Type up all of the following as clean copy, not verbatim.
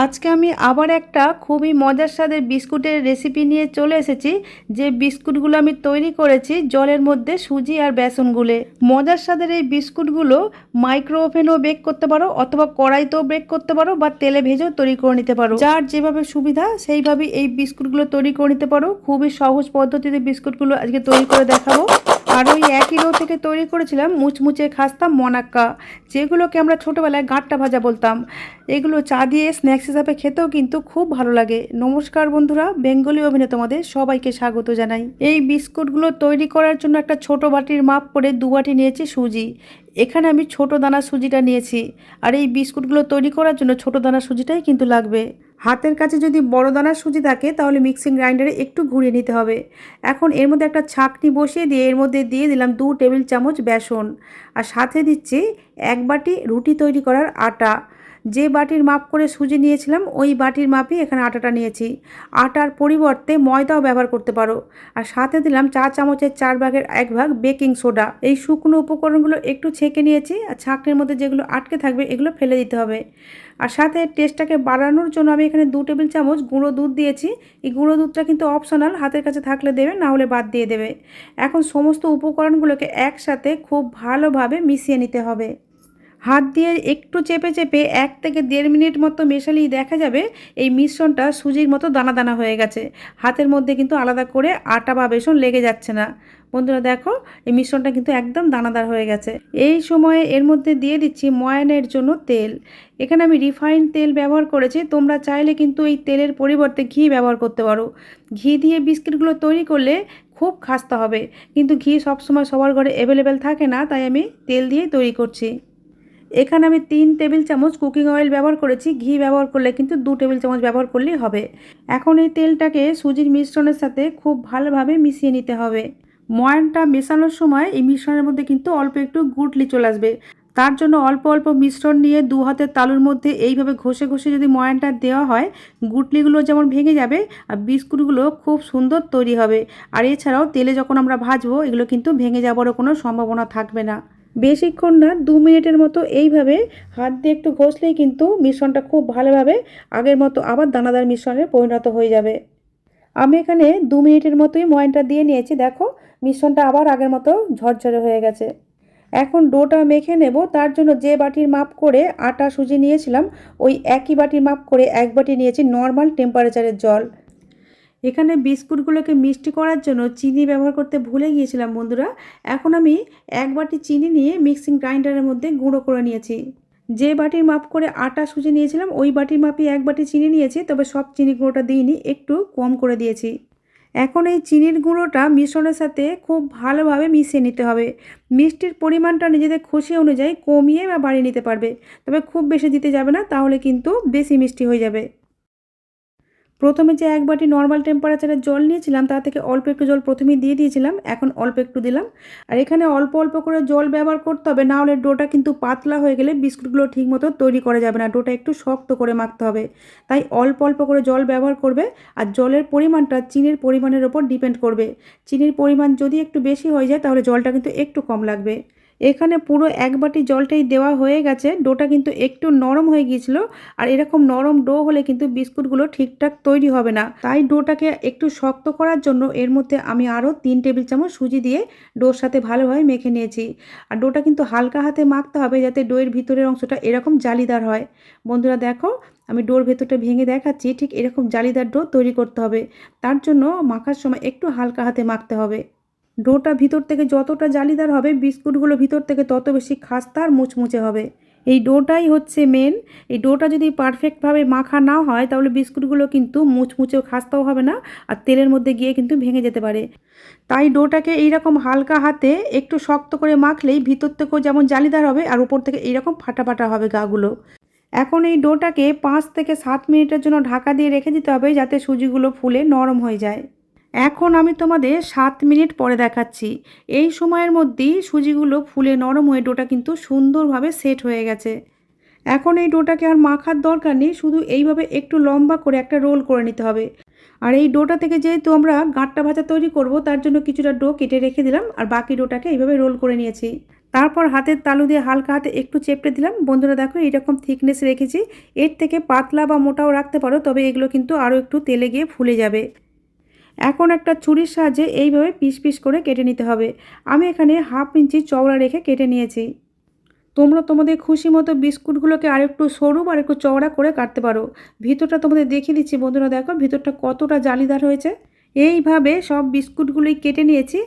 আজকে আমি আবার একটা খুবই মজার স্বাদের বিস্কুটের রেসিপি নিয়ে চলে এসেছি। যে বিস্কুটগুলো আমি তৈরি করেছি জলের মধ্যে সুজি আর বেসন গুলে। মজার স্বাদের এই বিস্কুটগুলো মাইক্রো ওভেনও বেক করতে পারো, অথবা কড়াইতেও বেক করতে পারো, বা তেলে ভেজেও তৈরি করে নিতে পারো। যার যেভাবে সুবিধা সেইভাবে এই বিস্কুটগুলো তৈরি করে নিতে পারো। খুবই সহজ পদ্ধতিতে বিস্কুটগুলো আজকে তৈরি করে দেখাবো। আর ওই একই ডো থেকে তৈরি করেছিলাম মুচমুচে খাস্তা মনাক্কা, যেগুলোকে আমরা ছোটোবেলায় গাঁট্টা ভাজা বলতাম। এগুলো চা দিয়ে স্ন্যাক্স হিসাবে খেতেও কিন্তু খুব ভালো লাগে। নমস্কার বন্ধুরা, বেঙ্গলি ওভেনে তোমাদের সবাইকে স্বাগত জানাই। এই বিস্কুটগুলো তৈরি করার জন্য একটা ছোট বাটির মাপ করে 2 বাটি নিয়েছি সুজি। এখানে আমি ছোট দানা সুজিটা নিয়েছি। আর এই বিস্কুটগুলো তৈরি করার জন্য ছোট দানা সুজিটাই কিন্তু লাগবে। হাতের কাছে যদি বড় দানার সুজি থাকে তাহলে মিক্সিং গ্রাইন্ডারে একটু ঘুরিয়ে নিতে হবে। এখন এর মধ্যে একটা ছাঁকনি বসিয়ে দিয়ে এর মধ্যে দিয়ে দিলাম 2 টেবিল চামচ বেসন, আর সাথে দিচ্ছি 1 বাটি রুটি তৈরি করার আটা। যে বাটির মাপ করে সুজি নিয়েছিলাম ওই বাটির মাপই এখানে আটাটা নিয়েছি। আটার পরিবর্তে ময়দাও ব্যবহার করতে পারো। আর সাথে দিলাম 4 চামচের 4 ভাগের 1 ভাগ বেকিং সোডা। এই শুকনো উপকরণগুলো একটু ছেঁকে নিয়েছি, আর ছাঁকনির মধ্যে যেগুলো আটকে থাকবে এগুলো ফেলে দিতে হবে। আর সাথে টেস্টটাকে বাড়ানোর জন্য আমি এখানে 2 টেবিল চামচ গুঁড়ো দুধ দিয়েছি। এই গুঁড়ো দুধটা কিন্তু অপশনাল, হাতের কাছে থাকলে দেবে, না হলে বাদ দিয়ে দেবে। এখন সমস্ত উপকরণগুলোকে একসাথে খুব ভালোভাবে মিশিয়ে নিতে হবে। হাত দিয়ে একটু চেপে চেপে 1 থেকে 1.5 মিনিট মতো মেশালেই দেখা যাবে এই মিশ্রণটা সুজির মতো দানা দানা হয়ে গেছে। হাতের মধ্যে কিন্তু আলাদা করে আটা বা বেসন লেগে যাচ্ছে না। বন্ধুরা দেখো, এই মিশ্রণটা কিন্তু একদম দানাদার হয়ে গেছে। এই সময়ে এর মধ্যে দিয়ে দিচ্ছি ময়ানের জন্য তেল। এখানে আমি রিফাইন্ড তেল ব্যবহার করেছি, তোমরা চাইলে কিন্তু এই তেলের পরিবর্তে ঘি ব্যবহার করতে পারো। ঘি দিয়ে বিস্কিটগুলো তৈরি করলে খুব খাস্তা হবে, কিন্তু ঘি সবসময় সবার ঘরে অ্যাভেলেবেল থাকে না, তাই আমি তেল দিয়েই তৈরি করছি। এখানে আমি 3 টেবিল চামচ কুকিং অয়েল ব্যবহার করেছি। ঘি ব্যবহার করলে কিন্তু 2 টেবিল চামচ ব্যবহার করলেই হবে। এখন এই তেলটাকে সুজির মিশ্রণের সাথে খুব ভালোভাবে মিশিয়ে নিতে হবে। ময়ানটা মেশানোর সময় এই মিশ্রণের মধ্যে কিন্তু অল্প একটু গুটলি চলে আসবে। তার জন্য অল্প অল্প মিশ্রণ নিয়ে 2 হাতের তালুর মধ্যে এইভাবে ঘষে ঘষে যদি ময়ানটা দেওয়া হয়, গুটলিগুলো যেমন ভেঙে যাবে আর বিস্কুটগুলো খুব সুন্দর তৈরি হবে। আর এছাড়াও তেলে যখন আমরা ভাজবো এগুলো কিন্তু ভেঙে যাওয়ারও কোনো সম্ভাবনা থাকবে না। বেশিক্ষণ না, 2 মিনিটের মতো এইভাবে হাত দিয়ে একটু ঘষলেই কিন্তু মিশ্রণটা খুব ভালোভাবে আগের মতো আবার দানাদার মিশ্রণে পরিণত হয়ে যাবে। আমি এখানে 2 মিনিটের মতোই ময়ানটা দিয়ে নিয়েছি। দেখো, মিশ্রণটা আবার আগের মতো ঝরঝরে হয়ে গেছে। এখন ডোটা মেখে নেব। তার জন্য যে বাটির মাপ করে আটা সুজি নিয়েছিলাম ওই একই বাটির মাপ করে 1 বাটি নিয়েছি নর্মাল টেম্পারেচারের জল। এখানে বিস্কুটগুলোকে মিষ্টি করার জন্য চিনি ব্যবহার করতে ভুলে গিয়েছিলাম বন্ধুরা। এখন আমি 1 বাটি চিনি নিয়ে মিক্সিং গ্রাইন্ডারের মধ্যে গুঁড়ো করে নিয়েছি। যে বাটির মাপ করে আটা সুজি নিয়েছিলাম ওই বাটির মাপই 1 বাটি চিনি নিয়েছি, তবে সব চিনি গুঁড়োটা দিইনি, একটু কম করে দিয়েছি। এখন এই চিনির গুঁড়োটা মিশ্রণের সাথে খুব ভালোভাবে মিশিয়ে নিতে হবে। মিষ্টির পরিমাণটা নিজেদের খুশি অনুযায়ী কমিয়ে বা বাড়িয়ে নিতে পারবে, তবে খুব বেশি দিতে যাবে না, তাহলে কিন্তু বেশি মিষ্টি হয়ে যাবে। প্রথমে যে 1 বাটি নর্মাল টেম্পারেচারের জল নিয়েছিলাম তা থেকে অল্প একটু জল প্রথমেই দিয়ে দিয়েছিলাম, এখন অল্প একটু দিলাম। আর এখানে অল্প অল্প করে জল ব্যবহার করতে হবে, না হলে ডোটা কিন্তু পাতলা হয়ে গেলে বিস্কুটগুলো ঠিকমতো তৈরি করা যাবে না। ডোটা একটু শক্ত করে মাখতে হবে, তাই অল্প অল্প করে জল ব্যবহার করবে। আর জলের পরিমাণটা চিনির পরিমাণের ওপর ডিপেন্ড করবে। চিনির পরিমাণ যদি একটু বেশি হয়ে যায় তাহলে জলটা কিন্তু একটু কম লাগবে। এখানে পুরো 1 বাটি জলটাই দেওয়া হয়ে গেছে। ডোটা কিন্তু একটু নরম হয়ে গিয়েছিল, আর এরকম নরম ডো হলে কিন্তু বিস্কুটগুলো ঠিকঠাক তৈরি হবে না। তাই ডোটাকে একটু শক্ত করার জন্য এর মধ্যে আমি আরও 3 টেবিল চামচ সুজি দিয়ে ডোর সাথে ভালোভাবে মেখে নিয়েছি। আর ডোটা কিন্তু হালকা হাতে মাখতে হবে যাতে ডোয়ের ভিতরের অংশটা এরকম জালিদার হয়। বন্ধুরা দেখো, আমি ডোর ভেতরটা ভেঙে দেখাচ্ছি, ঠিক এরকম জালিদার ডো তৈরি করতে হবে। তার জন্য মাখার সময় একটু হালকা হাতে মাখতে হবে। ডোটা ভিতর থেকে যতটা জালিদার হবে বিস্কুটগুলো ভিতর থেকে তত বেশি খাস্তা আর মুচমুচে হবে। এই ডোটাই হচ্ছে মেন। এই ডোটা যদি পারফেক্টভাবে মাখা না হয় তাহলে বিস্কুটগুলো কিন্তু মুচমুচেও খাস্তাও হবে না, আর তেলের মধ্যে গিয়ে কিন্তু ভেঙে যেতে পারে। তাই ডোটাকে এইরকম হালকা হাতে একটু শক্ত করে মাখলেই ভিতর থেকেও যেমন জালিদার হবে আর উপর থেকে এইরকম ফাটা ফাটা হবে গাগুলো। এখন এই ডোটাকে 5 থেকে 7 মিনিটের জন্য ঢাকা দিয়ে রেখে দিতে হবে যাতে সুজিগুলো ফুলে নরম হয়ে যায়। এখন আমি তোমাদের 7 মিনিট পরে দেখাচ্ছি। এই সময়ের মধ্যেই সুজিগুলো ফুলে নরম হয়ে ডোটা কিন্তু সুন্দরভাবে সেট হয়ে গেছে। এখন এই ডোটাকে আর মাখার দরকার নেই, শুধু এইভাবে একটু লম্বা করে একটা রোল করে নিতে হবে। আর এই ডোটা থেকে যেহেতু আমরা গাঁট্টা ভাজা তৈরি করব, তার জন্য কিছুটা ডো কেটে রেখে দিলাম, আর বাকি ডোটাকে এইভাবে রোল করে নিয়েছি। তারপর হাতের তালু দিয়ে হালকা হাতে একটু চেপটে দিলাম। বন্ধুরা দেখো এইরকম থিকনেস রেখেছি। এর থেকে পাতলা বা মোটাও রাখতে পারো, তবে এগুলো কিন্তু আরও একটু তেলে গিয়ে ফুলে যাবে। এখন একটা ছুরির সাহায্যে এইভাবে পিস পিস করে কেটে নিতে হবে। আমি এখানে 1/2 ইঞ্চি চওড়া রেখে কেটে নিয়েছি। তোমরা তোমাদের খুশি মতো বিস্কুটগুলোকে আরেকটু সরু আর একটু চওড়া করে কাটতে পারো। ভিতরটা তোমাদের দেখিয়ে দিচ্ছি। বন্ধুরা দেখো ভিতরটা কতটা জালিদার হয়েছে। এইভাবে সব বিস্কুটগুলোই কেটে নিয়েছি।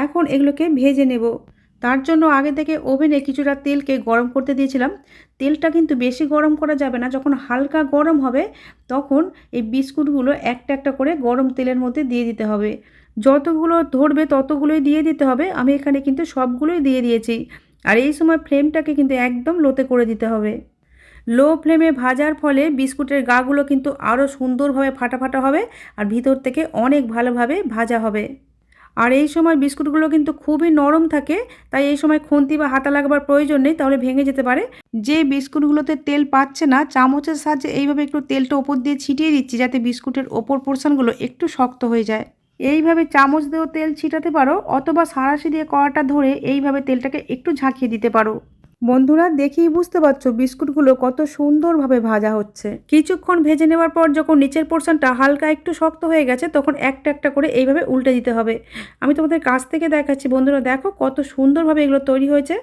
এখন এগুলোকে ভেজে নেব। তার জন্য আগে থেকে ওভেনে কিছুটা তেলকে গরম করতে দিয়েছিলাম। তেলটা কিন্তু বেশি গরম করা যাবে না। যখন হালকা গরম হবে তখন এই বিস্কুটগুলো একটা একটা করে গরম তেলের মধ্যে দিয়ে দিতে হবে। যতগুলো ধরবে ততগুলোই দিয়ে দিতে হবে। আমি এখানে কিন্তু সবগুলোই দিয়ে দিয়েছি। আর এই সময় ফ্লেমটাকে কিন্তু একদম লোতে করে দিতে হবে। লো ফ্লেমে ভাজার ফলে বিস্কুটের গাগুলো কিন্তু আরও সুন্দরভাবে ফাটা ফাটা হবে আর ভিতর থেকে অনেক ভালোভাবে ভাজা হবে। আর এই সময় বিস্কুটগুলো কিন্তু খুবই নরম থাকে, তাই এই সময় খুন্তি বা হাতা লাগাবার প্রয়োজন নেই, তাহলে ভেঙে যেতে পারে। যে বিস্কুটগুলোতে তেল পাচ্ছে না, চামচের সাহায্যে এইভাবে একটু তেলটা ওপর দিয়ে ছিটিয়ে দিচ্ছি, যাতে বিস্কুটের ওপর পোর্শনগুলো একটু শক্ত হয়ে যায়। এইভাবে চামচ দিয়েও তেল ছিটাতে পারো, অথবা সাঁড়াশি দিয়ে কড়াটা ধরে এইভাবে তেলটাকে একটু ঝাঁকিয়ে দিতে পারো। বন্ধুরা দেখেই বুঝতে পারছো বিস্কুটগুলো কত সুন্দরভাবে ভাজা হচ্ছে। কিছুক্ষণ ভেজে নেওয়ার পর যখন নিচের পোর্শনটা হালকা একটু শক্ত হয়ে গেছে, তখন একটা একটা করে এইভাবে উল্টে দিতে হবে। আমি তোমাদের কাছ থেকে দেখাচ্ছি। বন্ধুরা দেখো কত সুন্দরভাবে এগুলো তৈরি হয়েছে।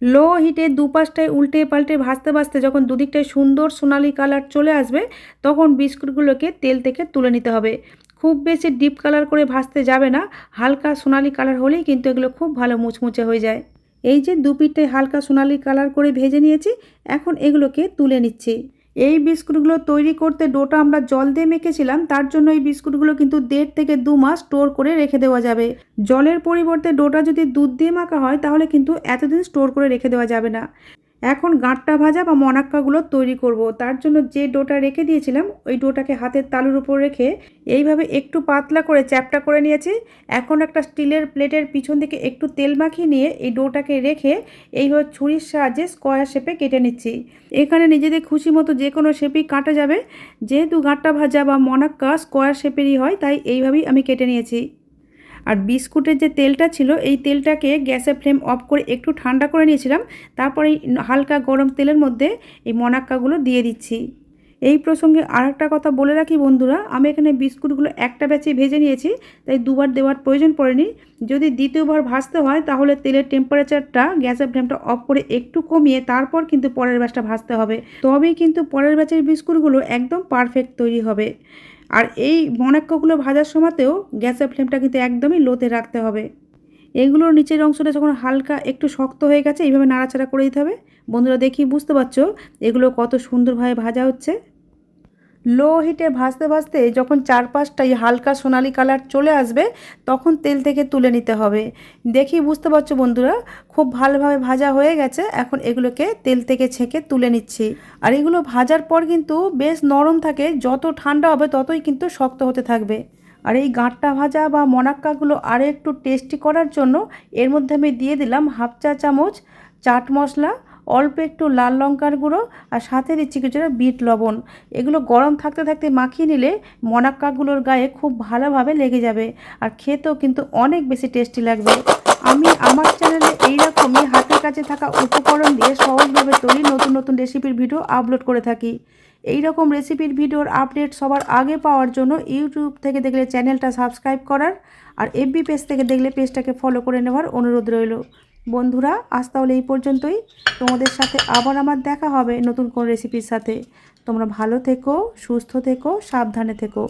লো হিটে দুপাশটায় উল্টে পাল্টে ভাজতে ভাজতে যখন দুদিকটায় সুন্দর সোনালি কালার চলে আসবে, তখন বিস্কুটগুলোকে তেল থেকে তুলে নিতে হবে। খুব বেশি ডিপ কালার করে ভাজতে যাবে না, হালকা সোনালি কালার হলেই কিন্তু এগুলো খুব ভালো মুচমুচে হয়ে যায়। এই যে দুপিঠটায় হালকা সোনালি কালার করে ভেজে নিয়েছি, এখন এগুলোকে তুলে নিচ্ছি। এই বিস্কুটগুলো তৈরি করতে ডোটা আমরা জল দিয়ে মেখেছিলাম, তার জন্য এই বিস্কুটগুলো কিন্তু 1.5 থেকে 2 মাস স্টোর করে রেখে দেওয়া যাবে। জলের পরিবর্তে ডোটা যদি দুধ দিয়ে মাখা হয় তাহলে কিন্তু এতদিন স্টোর করে রেখে দেওয়া যাবে না। এখন গাঁটটা ভাজা বা মনাক্কাগুলো তৈরি করব। তার জন্য যে ডোটা রেখে দিয়েছিলাম ওই ডোটাকে হাতের তালুর উপর রেখে এইভাবে একটু পাতলা করে চ্যাপটা করে নিয়েছি। এখন একটা স্টিলের প্লেটের পিছন দিকে একটু তেল মাখিয়ে নিয়ে এই ডোটাকে রেখে এইভাবে ছুরির সাহায্যে স্কোয়ার শেপে কেটে নিচ্ছি। এখানে নিজেদের খুশি মতো যে কোনো শেপেই কাটা যাবে। যেহেতু গাঁটটা ভাজা বা মনাক্কা স্কোয়ার শেপেরই হয়, তাই এইভাবেই আমি কেটে নিয়েছি। আর বিস্কুটের যে তেলটা ছিল এই তেলটাকে গ্যাসের ফ্লেম অফ করে একটু ঠান্ডা করে নিয়েছিলাম। তারপরে হালকা গরম তেলের মধ্যে এই মনাক্কাগুলো দিয়ে দিচ্ছি। এই প্রসঙ্গে আরেকটা কথা বলে রাখি বন্ধুরা, আমি এখানে বিস্কুটগুলো একটা ব্যাচে ভেজে নিয়েছি, তাই দুবার দেওয়ার প্রয়োজন পড়েনি। যদি দ্বিতীয়বার ভাজতে হয় তাহলে তেলের টেম্পারেচারটা গ্যাসের ফ্লেমটা অফ করে একটু কমিয়ে তারপর কিন্তু পরের ব্যাচটা ভাজতে হবে। তবেই কিন্তু পরের ব্যাচের বিস্কুটগুলো একদম পারফেক্ট তৈরি হবে। আর এই মনাক্কাগুলো ভাজার সময়তেও গ্যাসের ফ্লেমটা কিন্তু একদমই লোতে রাখতে হবে। এগুলোর নিচের অংশটা যখন হালকা একটু শক্ত হয়ে গেছে, এইভাবে নাড়াচাড়া করে দিতে হবে। বন্ধুরা দেখি বুঝতে পারছো এগুলো কত সুন্দরভাবে ভাজা হচ্ছে। লো হিটে ভাজতে ভাজতে যখন চারপাশটাই হালকা সোনালি কালার চলে আসবে, তখন তেল থেকে তুলে নিতে হবে। দেখি বুঝতে পারছো বন্ধুরা খুব ভালোভাবে ভাজা হয়ে গেছে। এখন এগুলোকে তেল থেকে ছেঁকে তুলে নিচ্ছি। আর এগুলো ভাজার পর কিন্তু বেশ নরম থাকে, যত ঠান্ডা হবে ততই কিন্তু শক্ত হতে থাকবে। আর এই গাঁটটা ভাজা বা মনাক্কাগুলো আরও একটু টেস্টি করার জন্য এর মধ্যে আমি দিয়ে দিলাম 1/2 চা চামচ চাট মশলা, অল্প একটু লাল লঙ্কার গুঁড়ো, আর সাথে দিচ্ছি কিছুটা বিট লবণ। এগুলো গরম থাকতে থাকতে মাখিয়ে নিলে মনাক্কাগুলোর গায়ে খুব ভালোভাবে লেগে যাবে, আর খেতেও কিন্তু অনেক বেশি টেস্টি লাগবে। আমি আমার চ্যানেলে এইরকমই হাতের কাছে থাকা উপকরণ দিয়ে সহজভাবে তৈরি নতুন নতুন রেসিপির ভিডিও আপলোড করে থাকি। এই রকম রেসিপির ভিডিওর আপডেট সবার আগে পাওয়ার জন্য ইউটিউব থেকে দেখলে চ্যানেলটা সাবস্ক্রাইব করার, আর এফবি পেজ থেকে দেখলে পেজটাকে ফলো করে নেওয়ার অনুরোধ রইল। বন্ধুরা আজ তাহলে এই পর্যন্তই। তোমাদের সাথে আবার আমার দেখা হবে নতুন কোন রেসিপির সাথে। তোমরা ভালো থেকো, সুস্থ থেকো, সাবধানে থেকো।